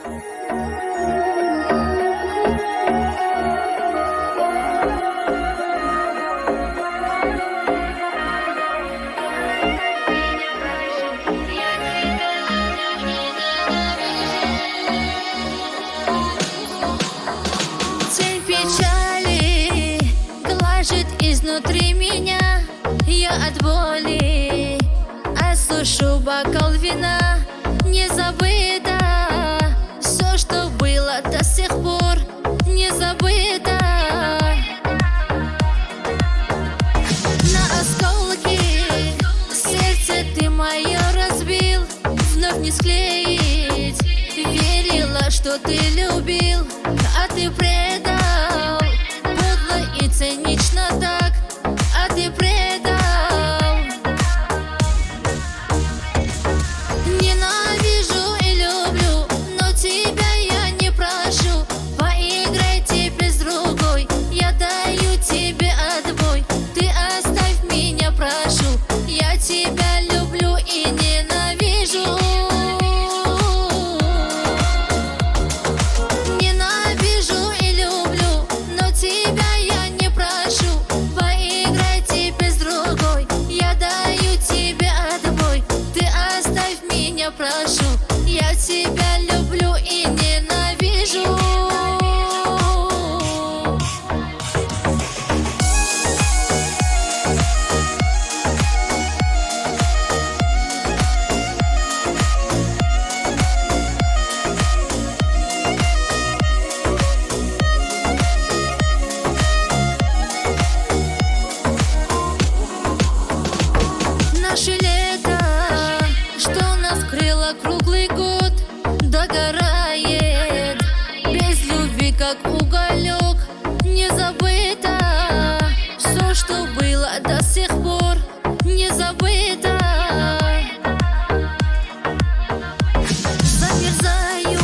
Тень печали гложет изнутри меня. Я от боли осушу бокал вина. Не забыто все, что было до сих пор. Не забыто. На осколки сердце ты мое разбил. Вновь не склеить. Верила, что ты любил, а ты предал. Подло и цинично так, а ты предал. Ненавижу и люблю, но тебя я не прошу. Поиграй теперь с другой, я даю тебе отбой. Ты оставь меня, прошу, я тебя люблю и ненавижу. Ненавижу и люблю, но тебя я не прошу. Поиграй теперь с другой, я даю тебе отбой. Ты оставь меня, прошу, я тебя люблю и ненавижу. Наше лето, что нас крыло круглый год, догорает без любви, как уголек. Не забыто все, что было до сих пор. Не забыто. Замерзаю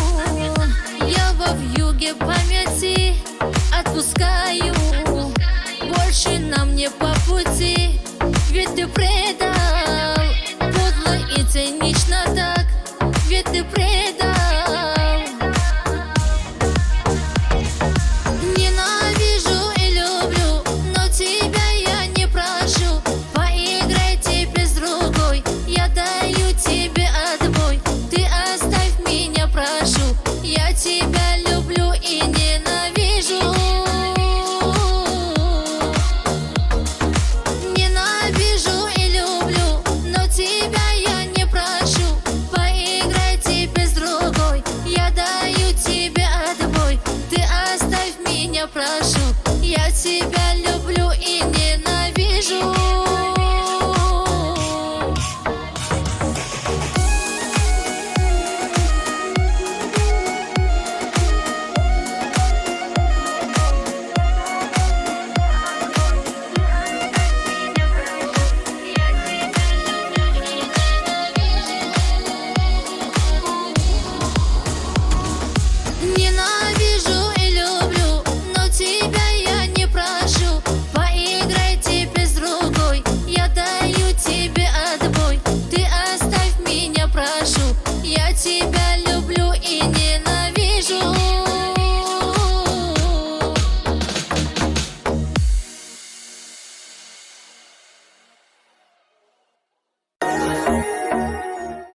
я во вьюге памяти. Отпускаю, больше нам не по пути. Ведь ты предал, подло и цинично так. Ведь ты предал. Ненавижу и люблю, но тебя я не прошу. Поиграй теперь с другой, я даю тебе отбой. Ты оставь меня, прошу, я тебя люблю и ненавижу. Ненавижу и люблю, но тебя я не прошу. Поиграй теперь с другой, я даю тебе отбой. Ты оставь меня, прошу, я тебя люблю и ненавижу. Ненавижу и люблю, но тебя я не прошу. Поиграй теперь с другой, я даю тебе отбой. Ты оставь меня, прошу, я тебя люблю.